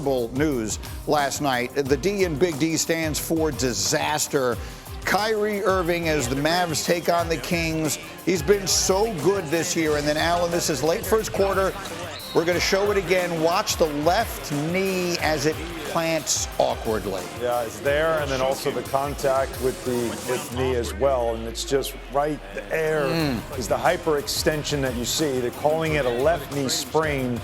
terrible news last night. The D in Big D stands for disaster. Kyrie Irving as the Mavs take on the Kings. He's been so good this year. And then, Alan, this is late first quarter. We're going to show it again. Watch the left knee as it plants awkwardly. Yeah, it's there, and then also the contact with the knee as well. And it's just right there is the hyperextension that you see. They're calling it a left knee sprain,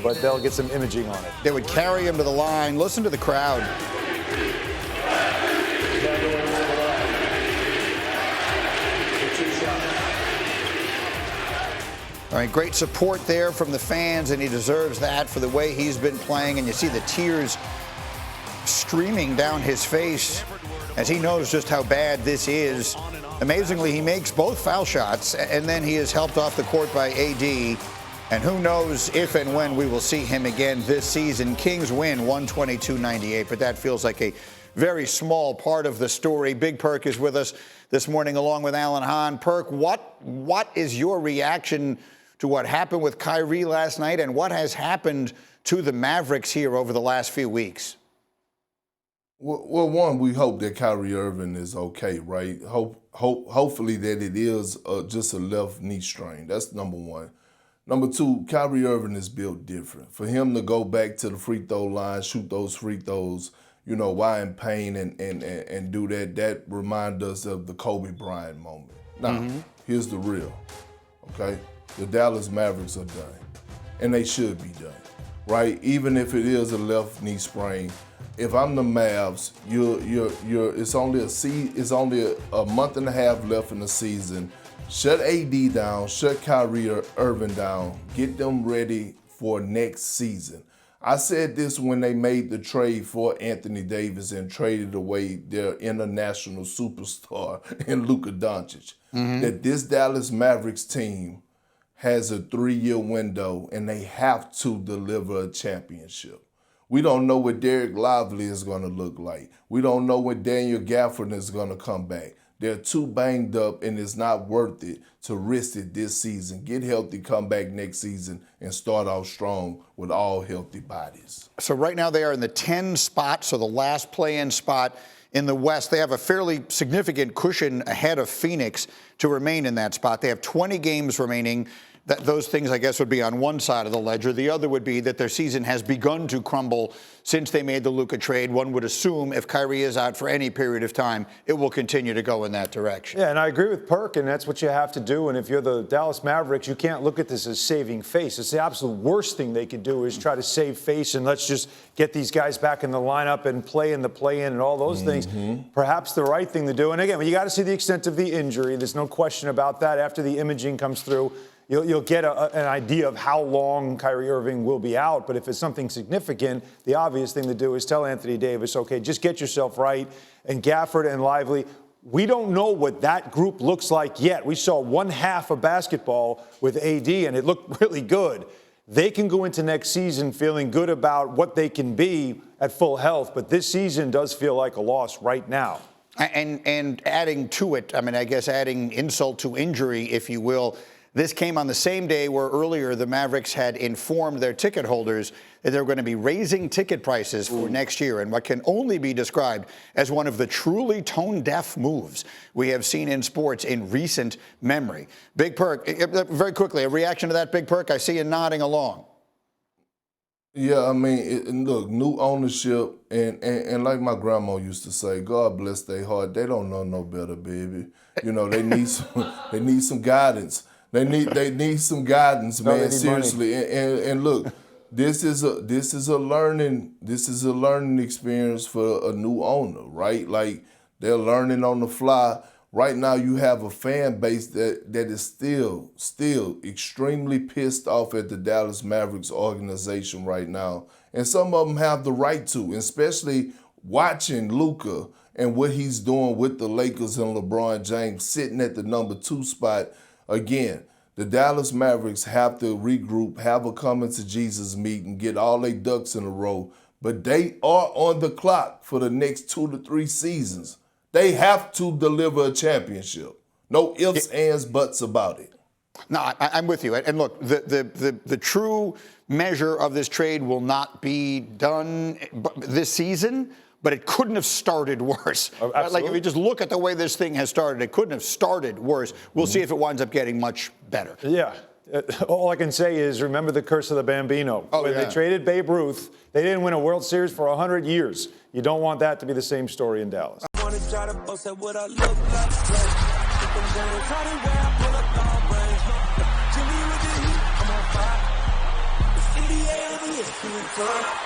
but they'll get some imaging on it. They would carry him to the line. Listen to the crowd. All right, great support there from the fans, and he deserves that for the way he's been playing. And you see the tears streaming down his face as he knows just how bad this is. Amazingly, he makes both foul shots, and then he is helped off the court by AD. And who knows if and when we will see him again this season. Kings win 122-98, but that feels like a very small part of the story. Big Perk is with us this morning along with Alan Hahn. Perk, what is your reaction to what happened with Kyrie last night and what has happened to the Mavericks here over the last few weeks? Well, one, we hope that Kyrie Irving is okay, right? Hopefully that it is just a left knee strain. That's number one. Number two, Kyrie Irving is built different. For him to go back to the free throw line, shoot those free throws, you know, while in pain and do that reminds us of the Kobe Bryant moment. Now, here's the real, okay? The Dallas Mavericks are done, and they should be done, right? Even if it is a left knee sprain, if I'm the Mavs, it's only a month and a half left in the season. Shut AD down, shut Kyrie Irving down, get them ready for next season. I said this when they made the trade for Anthony Davis and traded away their international superstar in Luka Doncic, that this Dallas Mavericks team has a 3-year window and they have to deliver a championship. We don't know what Derek Lively is going to look like. We don't know when Daniel Gafford is going to come back. They're too banged up, and it's not worth it to risk it this season. Get healthy, come back next season, and start off strong with all healthy bodies. So right now they are in the 10 spot, so the last play-in spot in the West. They have a fairly significant cushion ahead of Phoenix to remain in that spot. They have 20 games remaining. Those things, I guess, would be on one side of the ledger. The other would be that their season has begun to crumble since they made the Luka trade. One would assume if Kyrie is out for any period of time, it will continue to go in that direction. Yeah, and I agree with Perk, and that's what you have to do. And if you're the Dallas Mavericks, you can't look at this as saving face. It's the absolute worst thing they could do is try to save face and let's just get these guys back in the lineup and play in the play-in and all those things. Perhaps the right thing to do. And again, you got to see the extent of the injury. There's no question about that. After the imaging comes through, you'll get an idea of how long Kyrie Irving will be out. But if it's something significant, the obvious thing to do is tell Anthony Davis, okay, just get yourself right. And Gafford and Lively, we don't know what that group looks like yet. We saw one half of basketball with AD, and it looked really good. They can go into next season feeling good about what they can be at full health. But this season does feel like a loss right now. And adding to it, I mean, I guess adding insult to injury, if you will, this came on the same day where earlier the Mavericks had informed their ticket holders that they were going to be raising ticket prices for next year, and what can only be described as one of the truly tone-deaf moves we have seen in sports in recent memory. Big Perk, very quickly, a reaction to that, Big Perk? I see you nodding along. Yeah, I mean, look, new ownership, and like my grandma used to say, God bless their heart. They don't know no better, baby. You know, they need some guidance. They need some guidance, man. Seriously, and look, this is a learning experience for a new owner, right? Like they're learning on the fly. Right now, you have a fan base that is still extremely pissed off at the Dallas Mavericks organization right now, and some of them have the right to, especially watching Luka and what he's doing with the Lakers and LeBron James sitting at the number 2 spot. Again, the Dallas Mavericks have to regroup, have a coming to Jesus meeting, get all their ducks in a row. But they are on the clock for the next 2 to 3 seasons. They have to deliver a championship. No ifs, ands, buts about it. No, I'm with you. And look, the true measure of this trade will not be done this season, but it couldn't have started worse. Oh, like, if you just look at the way this thing has started, it couldn't have started worse. We'll see if it winds up getting much better. Yeah. All I can say is remember the curse of the Bambino. When they traded Babe Ruth, they didn't win a World Series for 100 years. You don't want that to be the same story in Dallas. I wanna try to boast at what I look like. Think I'm gonna try to wear, pull up long range. Jimmy with the heat, I'm on fire. It's NBA, I'm here,